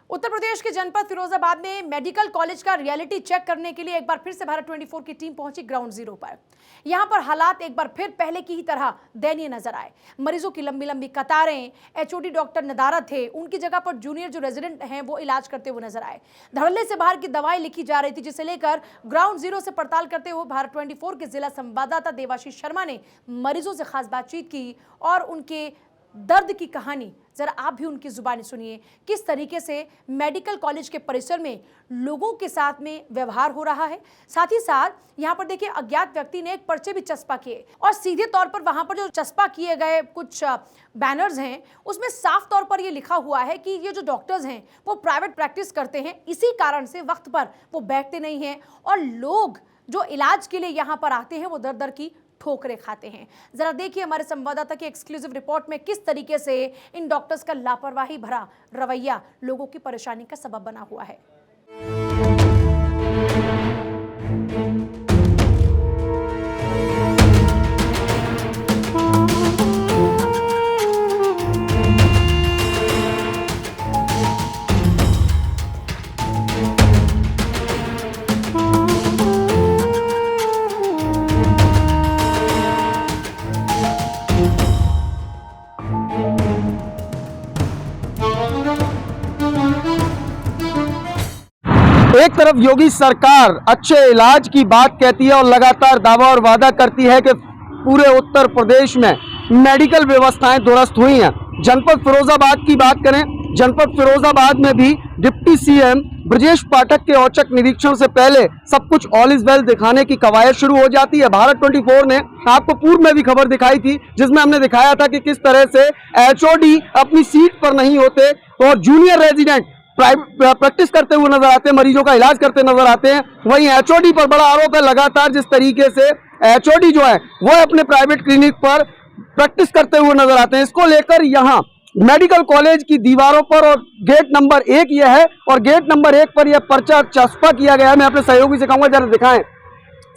उत्तर प्रदेश के जनपद फिरोजाबाद में मेडिकल कॉलेज का रियलिटी चेक करने के लिए एक बार फिर से भारत 24 की टीम पहुंची ग्राउंड जीरो पर। यहां पर हालात एक बार फिर पहले की ही तरह दयनीय नजर आए। मरीजों की लंबी लंबी कतारें, एचओडी डॉक्टर नदारद थे, उनकी जगह पर जूनियर जो रेजिडेंट हैं वो इलाज करते हुए नजर आए। धड़ल्ले से बाहर की दवाएं लिखी जा रही थी, जिसे लेकर ग्राउंड जीरो से पड़ताल करते हुए भारत 24 के जिला संवाददाता देवाशीष शर्मा ने मरीजों से खास बातचीत की और उनके दर्द की कहानी जरा आप भी उनकी जुबानी सुनिए। किस तरीके से मेडिकल कॉलेज के परिसर में लोगों के साथ में व्यवहार हो रहा है। साथ ही साथ यहाँ पर देखिए, अज्ञात व्यक्ति ने एक पर्चे भी चस्पा किए और सीधे तौर पर वहां पर जो चस्पा किए गए कुछ बैनर्स हैं उसमें साफ तौर पर यह लिखा हुआ है कि ये जो डॉक्टर्स हैं वो प्राइवेट प्रैक्टिस करते हैं, इसी कारण से वक्त पर वो बैठते नहीं हैं और लोग जो इलाज के लिए यहाँ पर आते हैं वो दर दर की ठोकरें खाते हैं। जरा देखिए हमारे संवाददाता की एक्सक्लूसिव रिपोर्ट में किस तरीके से इन डॉक्टर्स का लापरवाही भरा रवैया लोगों की परेशानी का सबब बना हुआ है। एक तरफ योगी सरकार अच्छे इलाज की बात कहती है और लगातार दावा और वादा करती है कि पूरे उत्तर प्रदेश में मेडिकल व्यवस्थाएं दुरुस्त हुई हैं। जनपद फिरोजाबाद की बात करें, जनपद फिरोजाबाद में भी डिप्टी सीएम ब्रजेश पाठक के औचक निरीक्षण से पहले सब कुछ ऑल इज वेल दिखाने की कवायद शुरू हो जाती है। भारत 24 ने आपको पूर्व में भी खबर दिखाई थी, जिसमें हमने दिखाया था कि किस तरह से एचओडी अपनी सीट पर नहीं होते और जूनियर रेजिडेंट प्राइवेट प्रैक्टिस करते हुए नजर आते हैं, मरीजों का इलाज करते नजर आते हैं। वहीं एचओडी पर बड़ा आरोप है लगातार, जिस तरीके से एचओडी जो है वो अपने प्राइवेट क्लिनिक पर प्रैक्टिस करते हुए नजर आते हैं। इसको लेकर यहाँ मेडिकल कॉलेज की दीवारों पर और गेट नंबर 1 यह है और गेट नंबर 1 पर यह पर्चा चस्पा किया गया है। मैं अपने सहयोगी से कहूंगा जरा दिखाएं।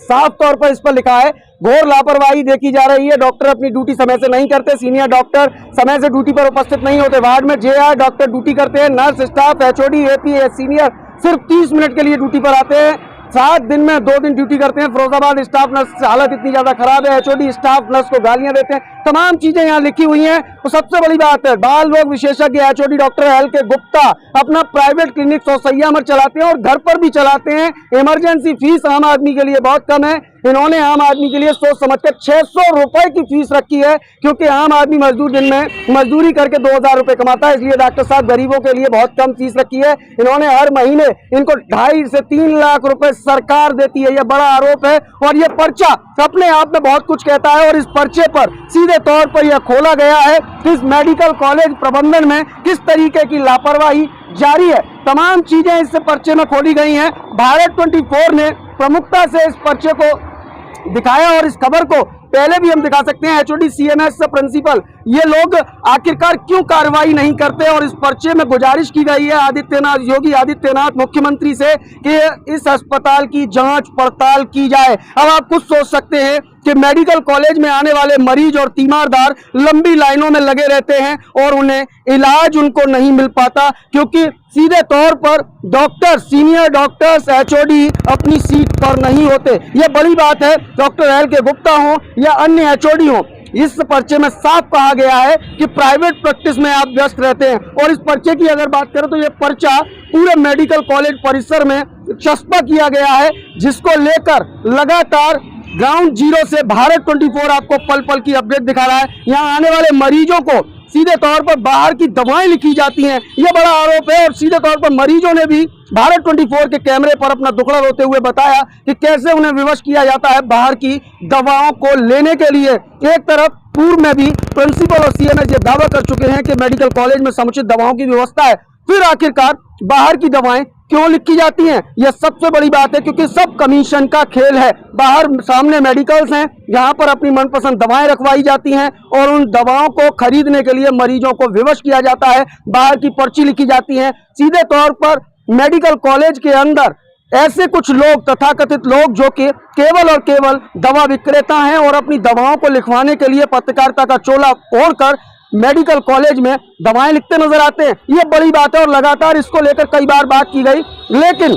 साफ तौर पर इस पर लिखा है घोर लापरवाही देखी जा रही है, डॉक्टर अपनी ड्यूटी समय से नहीं करते, सीनियर डॉक्टर समय से ड्यूटी पर उपस्थित नहीं होते, वार्ड में जेआर डॉक्टर ड्यूटी करते हैं, nurse staff HOD AP senior सिर्फ 30 मिनट के लिए ड्यूटी पर आते हैं, 7 दिन में 2 दिन ड्यूटी करते हैं। फिरोजाबाद स्टाफ नर्स हालत इतनी ज्यादा खराब है, एचओडी स्टाफ नर्स को गालियां देते हैं। तमाम चीजें यहाँ लिखी हुई हैं। तो सबसे बड़ी बात है, बाल रोग विशेषज्ञ एचओडी डॉक्टर एल.के. गुप्ता अपना प्राइवेट क्लिनिक सौसैया में चलाते हैं और घर पर भी चलाते हैं। इमरजेंसी फीस आम आदमी के लिए बहुत कम है। इन्होंने आम आदमी के लिए सोच समझकर 600 रुपए की फीस रखी है, क्योंकि आम आदमी मजदूर दिन में मजदूरी करके 2000 रुपए कमाता है, इसलिए डॉक्टर साहब गरीबों के लिए बहुत कम फीस रखी है। इन्होंने हर महीने इनको 2.5 से 3 लाख रुपए सरकार देती है, यह बड़ा आरोप है। और यह पर्चा अपने आप में बहुत कुछ कहता है और इस पर्चे पर सीधे तौर पर यह खोला गया है कि इस मेडिकल कॉलेज प्रबंधन में किस तरीके की लापरवाही जारी है। तमाम चीजें इस पर्चे में खोली गई हैं। भारत 24 ने प्रमुखता से इस पर्चे को दिखाया और इस खबर को पहले भी हम दिखा सकते हैं। एचओडी सीएमएस से प्रिंसिपल, ये लोग आखिरकार क्यों कार्रवाई नहीं करते। और इस पर्चे में गुजारिश की गई है योगी आदित्यनाथ मुख्यमंत्री से कि इस अस्पताल की जांच पड़ताल की जाए। अब आप कुछ सोच सकते हैं कि मेडिकल कॉलेज में आने वाले मरीज और तीमारदार लंबी लाइनों में लगे रहते हैं और उन्हें इलाज उनको नहीं मिल पाता, क्योंकि सीधे तौर पर डॉक्टर सीनियर डॉक्टर्स एचओडी अपनी सीट पर नहीं होते। यह बड़ी बात है, डॉक्टर एल.के. गुप्ता हो या अन्य एचओडी हो। इस पर्चे में साफ कहा गया है कि प्राइवेट प्रैक्टिस में आप व्यस्त रहते हैं। और इस पर्चे की अगर बात करें तो यह पर्चा पूरे मेडिकल कॉलेज परिसर में चस्पा किया गया है, जिसको लेकर लगातार ग्राउंड जीरो से भारत 24 आपको पल पल की अपडेट दिखा रहा है। यहाँ आने वाले मरीजों को सीधे तौर पर बाहर की दवाएं लिखी जाती हैं, यह बड़ा आरोप है। और सीधे तौर पर मरीजों ने भी भारत 24 के कैमरे पर अपना दुखड़ा रोते हुए बताया कि कैसे उन्हें विवश किया जाता है बाहर की दवाओं को लेने के लिए। एक तरफ पूर्व में भी प्रिंसिपल और सीएमएस ये दावा कर चुके हैं कि मेडिकल कॉलेज में समुचित दवाओं की व्यवस्था है, फिर आखिरकार बाहर की दवाएं क्यों लिखी जाती हैं, यह सबसे बड़ी बात है। क्योंकि सब कमीशन का खेल है। बाहर सामने मेडिकल्स हैं, यहाँ पर अपनी मनपसंद दवाएं रखवाई जाती हैं और उन दवाओं को खरीदने के लिए मरीजों को विवश किया जाता है, बाहर की पर्ची लिखी जाती है। सीधे तौर पर मेडिकल कॉलेज के अंदर ऐसे कुछ लोग, तथाकथित लोग, जो कि केवल और केवल दवा विक्रेता हैं और अपनी दवाओं को लिखवाने के लिए पत्रकारिता का चोला ओढ़कर मेडिकल कॉलेज में दवाएं लिखते नजर आते हैं। ये बड़ी बात है और लगातार इसको लेकर कई बार बात की गई, लेकिन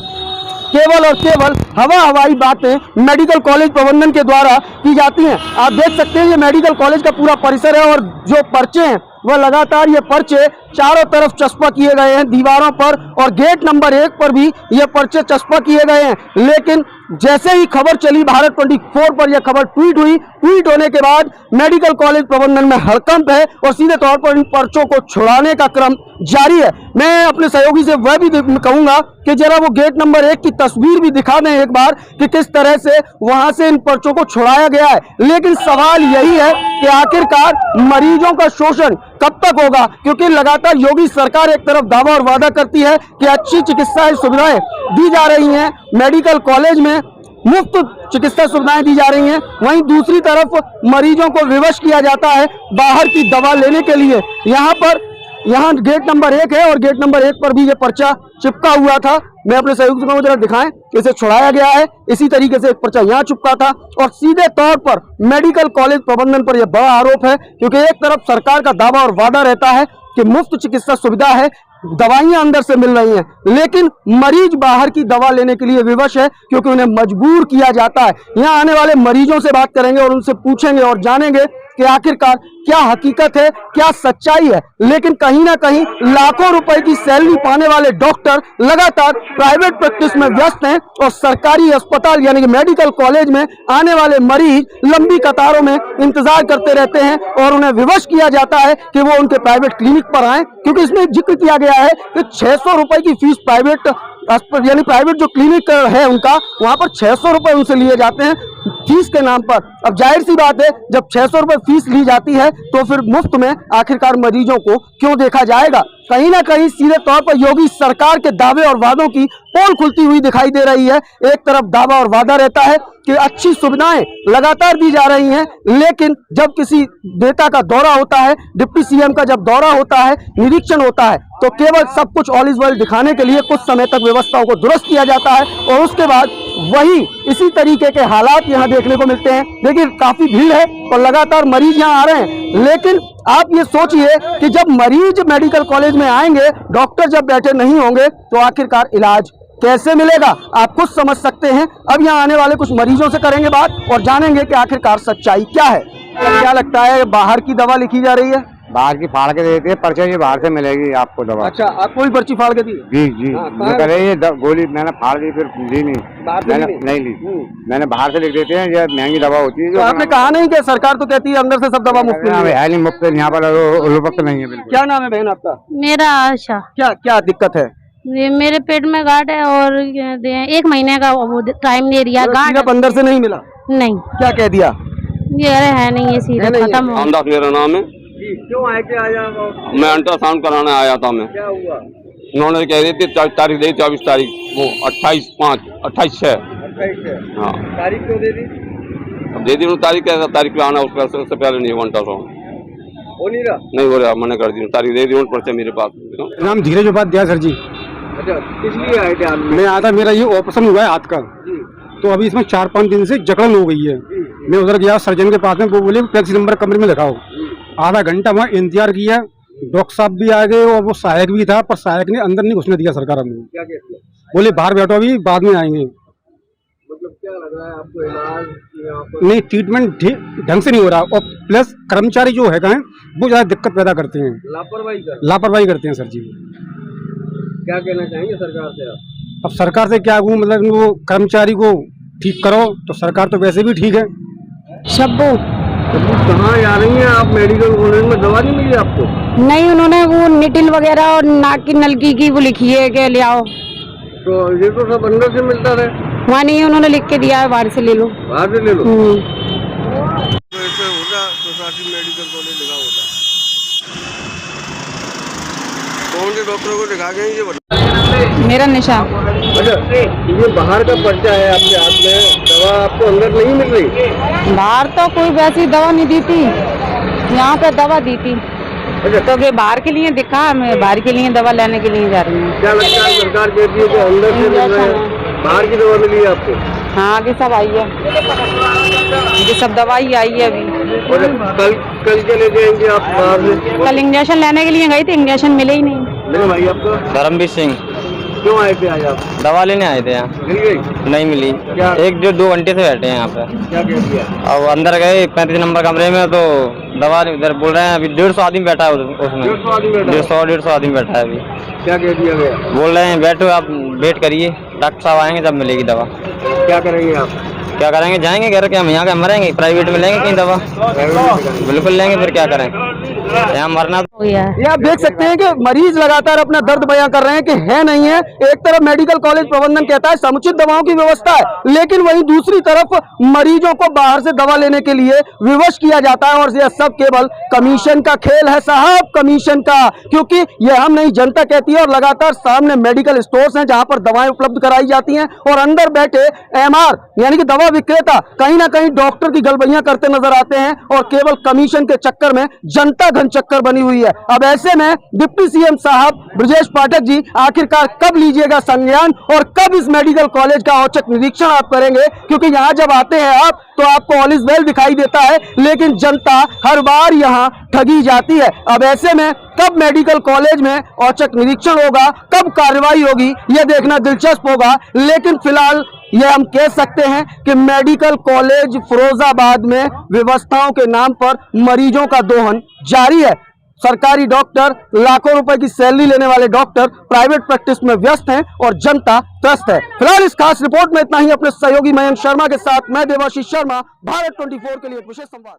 केवल और केवल हवाई बातें मेडिकल कॉलेज प्रबंधन के द्वारा की जाती हैं। आप देख सकते हैं ये मेडिकल कॉलेज का पूरा परिसर है और जो पर्चे हैं वह लगातार ये पर्चे चारों तरफ चस्पा किए गए हैं दीवारों पर, और गेट नंबर 1 पर भी ये पर्चे चस्पा किए गए हैं। लेकिन जैसे ही खबर चली भारत 24 पर, यह खबर ट्वीट हुई, ट्वीट होने के बाद मेडिकल कॉलेज प्रबंधन में हड़कंप है और सीधे तौर पर इन पर्चों को छुड़ाने का क्रम जारी है। मैं अपने सहयोगी से वह भी कहूंगा कि जरा वो गेट नंबर 1 की तस्वीर भी दिखा दें एक बार कि किस तरह से वहां से इन पर्चों को छुड़ाया गया है। लेकिन सवाल यही है कि आखिरकार मरीजों का शोषण कब तक होगा, क्योंकि लगातार योगी सरकार एक तरफ दावा और वादा करती है कि अच्छी चिकित्सा सुविधाएं दी जा रही हैं, मेडिकल कॉलेज में मुफ्त चिकित्सा सुविधाएं दी जा रही हैं, वहीं दूसरी तरफ मरीजों को विवश किया जाता है बाहर की दवा लेने के लिए। यहाँ गेट नंबर 1 है और गेट नंबर 1 पर भी ये पर्चा चिपका हुआ था। मैं अपने सहयोगी को जरा दिखाएं, इसे छुड़ाया गया है। इसी तरीके से एक पर्चा यहाँ चिपका था और सीधे तौर पर मेडिकल कॉलेज प्रबंधन पर यह बड़ा आरोप है, क्योंकि एक तरफ सरकार का दावा और वादा रहता है कि मुफ्त चिकित्सा सुविधा है, दवाइयां अंदर से मिल रही हैं, लेकिन मरीज बाहर की दवा लेने के लिए विवश है क्योंकि उन्हें मजबूर किया जाता है। यहाँ आने वाले मरीजों से बात करेंगे और उनसे पूछेंगे और जानेंगे कि आखिरकार क्या हकीकत है, क्या सच्चाई है। लेकिन कहीं ना कहीं लाखों रुपए की सैलरी पाने वाले डॉक्टर लगातार प्राइवेट प्रैक्टिस में व्यस्त हैं और सरकारी अस्पताल यानी कि मेडिकल कॉलेज में आने वाले मरीज लंबी कतारों में इंतजार करते रहते हैं और उन्हें विवश किया जाता है कि वो उनके प्राइवेट क्लिनिक पर आएं, क्योंकि इसमें जिक्र किया गया है कि 600 रुपए की फीस प्राइवेट यानी प्राइवेट जो क्लिनिक है उनका, वहां पर 600 रुपए उनसे लिए जाते हैं फीस के नाम पर। अब जाहिर सी बात है, जब 600 रुपए फीस ली जाती है तो फिर मुफ्त में आखिरकार मरीजों को क्यों देखा जाएगा। कहीं ना कहीं सीधे तौर पर योगी सरकार के दावे और वादों की पोल खुलती हुई दिखाई दे रही है। एक तरफ दावा और वादा रहता है कि अच्छी सुविधाएं लगातार दी जा रही हैं, लेकिन जब किसी नेता का दौरा होता है, डिप्टी सीएम का जब दौरा होता है, निरीक्षण होता है, तो केवल सब कुछ ऑल इज वेल दिखाने के लिए कुछ समय तक व्यवस्थाओं को दुरुस्त किया जाता है और उसके बाद वही इसी तरीके के हालात यहाँ देखने को मिलते हैं। देखिए काफी भीड़ है और लगातार मरीज यहाँ आ रहे हैं, लेकिन आप ये सोचिए कि जब मरीज मेडिकल कॉलेज में आएंगे, डॉक्टर जब बैठे नहीं होंगे तो आखिरकार इलाज कैसे मिलेगा, आप खुद समझ सकते हैं। अब यहाँ आने वाले कुछ मरीजों से करेंगे बात और जानेंगे कि आखिरकार सच्चाई क्या है। क्या लगता है, बाहर की दवा लिखी जा रही है? बाहर की फाड़ के देते हैं, पर्चे ये बाहर से मिलेगी आपको दवा। अच्छा, आपको भी पर्ची फाड़ के दी? जी जी। ये गोली मैंने फाड़ दी, फिर ली नहीं, मैंने नहीं ली, मैंने बाहर से लिख देते हैं, ये महंगी दवा होती है। तो आपने कहा नहीं कि सरकार तो कहती है अंदर से सब दवा मुफ्त है नहीं, मुफ्त यहाँ पर वक्त नहीं है बिल्कुल। क्या नाम है बहन आपका? मेरा आशा। क्या दिक्कत है? ये मेरे पेट में गांठ है और 1 महीने का वो टाइम दे दिया। गांठ अंदर से नहीं मिला? नहीं। क्या कह दिया? ये है नहीं, ये सीधे खत्म हो। रामदास मेरा नाम है। क्यों आए थे? आया मैं अल्ट्रासाउंड कराने आया था। मैं क्या हुआ? उन्होंने कह रही थी तारीख दी, 24 तारीख, वो 28/5 हाँ तारीख क्यों दे दी? अब दे दी उन्होंने तारीख, कैसा तारीख पे आना, उससे पहले नहीं हुआ अल्ट्रासाउंड, हो नहीं रहा, नहीं हो रहा, मैंने कर दी तारीख दे दी उन पर्चे मेरे पास। नाम धीरज उपाध्याय सर जी। अच्छा, इसलिए आए थे आप? मैं आया था, मेरा ये ऑपरेशन हुआ है हाथ का, तो अभी इसमें 4-5 दिन से जकड़न हो गई है। मैं उधर गया सर्जन के पास में, वो बोले टैक्सी नंबर कमरे में दिखाओ। आधा घंटा वहाँ इंतजार किया, डॉक्टर साहब भी आ गए और वो सहायक भी था, पर सहायक ने अंदर नहीं घुसने दिया सरकार हमें। क्या कहते हैं? बोले बाहर बैठो, अभी बाद में आएंगे। मतलब क्या लग रहा है आपको, इलाज यहाँ पर नहीं, ट्रीटमेंट ढंग से नहीं हो रहा और प्लस कर्मचारी जो है वो ज्यादा दिक्कत पैदा करते हैं, लापरवाही करते हैं सर जी। क्या कहना चाहेंगे सरकार से आप? अब सरकार से क्या कहूँ, मतलब वो कर्मचारी को ठीक करो, तो सरकार तो वैसे भी ठीक है। शब्बू कहाँ जा रही हैं आप? मेडिकल कॉलेज में दवा नहीं मिली आपको? नहीं, उन्होंने वो निटिल वगैरह और नाक की नलकी की वो लिखी है कि ले आओ, तो ये तो सब अंदर से मिलता है। वहाँ नहीं, उन्होंने लिख के दिया है बाहर से ले लो। बाहर से ले लो? तो ऐसे होता सोसाइटी मेडिकल कॉलेज लिखा होता, कौन से डॉक्टर को दिखा गए ये बता? मेरा निशा। अच्छा, ये बाहर का पर्चा है आपके हाथ में, दवा आपको अंदर नहीं मिल रही? बाहर तो कोई वैसी दवा नहीं दी थी, यहाँ पे दवा दी थी। अच्छा, तो ये बाहर के लिए दिखा, मैं बाहर के लिए दवा लेने के लिए जा रही हूँ। क्या लगता है सरकार कहती है कि अंदर से मिल रहा है, बाहर की दवा मिली है आपको? हाँ, आगे सब आई है, ये सब दवाई आई है अभी। और कल कल के ले जाएंगे आप बाहर से? कल इंजेक्शन लेने के लिए गई थी, इंजेक्शन मिले ही नहीं। मेरे भाई आपका धर्मवीर सिंह। क्यों आए थे आज आप? दवा लेने आए थे यहाँ, मिल गई? नहीं मिली। क्या? 1-2 घंटे से बैठे हैं यहाँ पे। क्या कह दिया? अब अंदर गए 35 नंबर कमरे में, तो दवा इधर बोल रहे हैं अभी 150 आदमी बैठा है उसमें। 150 आदमी बैठा है? 150 आदमी बैठा है अभी। क्या कह दिया गया? बोल रहे हैं बैठो, आप वेट करिए, डॉक्टर साहब आएंगे तब मिलेगी दवा। क्या करेंगे आप? क्या करेंगे, जाएंगे घर के, हम यहाँ के मरेंगे, प्राइवेट में लेंगे कहीं दवा, बिल्कुल लेंगे, फिर क्या करें, यहाँ मरना हो गया है। ये आप देख सकते हैं कि मरीज लगातार अपना दर्द बयां कर रहे हैं कि है नहीं है। एक तरफ मेडिकल कॉलेज प्रबंधन कहता है समुचित दवाओं की व्यवस्था है, लेकिन वहीं दूसरी तरफ मरीजों को बाहर से दवा लेने के लिए विवश किया जाता है। और यह सब केवल कमीशन का खेल है साहब, कमीशन का, क्योंकि यह हम नहीं जनता कहती है। और लगातार सामने मेडिकल स्टोर्स हैं जहां पर दवाएं उपलब्ध कराई जाती हैं, और अंदर बैठे एमआर यानी कि दवा विक्रेता कहीं ना कहीं डॉक्टर की गलबैयां करते नजर आते हैं, और केवल कमीशन के चक्कर में जनता घन चक्कर बनी हुई है। अब ऐसे में डिप्टी सीएम साहब ब्रजेश पाठक जी आखिरकार कब लीजिएगा संज्ञान, और कब इस मेडिकल कॉलेज का औचक निरीक्षण आप करेंगे? क्योंकि यहाँ जब आते हैं आप तो आपको ऑल इज वेल दिखाई देता है, लेकिन जनता हर बार यहाँ ठगी जाती है। अब ऐसे में कब मेडिकल कॉलेज में औचक निरीक्षण होगा, कब कार्रवाई होगी, यह देखना दिलचस्प होगा। लेकिन फिलहाल यह हम कह सकते हैं कि मेडिकल कॉलेज फिरोजाबाद में व्यवस्थाओं के नाम पर मरीजों का दोहन जारी है। सरकारी डॉक्टर, लाखों रुपए की सैलरी लेने वाले डॉक्टर प्राइवेट प्रैक्टिस में व्यस्त हैं और जनता त्रस्त है। फिलहाल इस खास रिपोर्ट में इतना ही। अपने सहयोगी मयंक शर्मा के साथ मैं देवाशीष शर्मा, भारत 24 के लिए विशेष संवाद।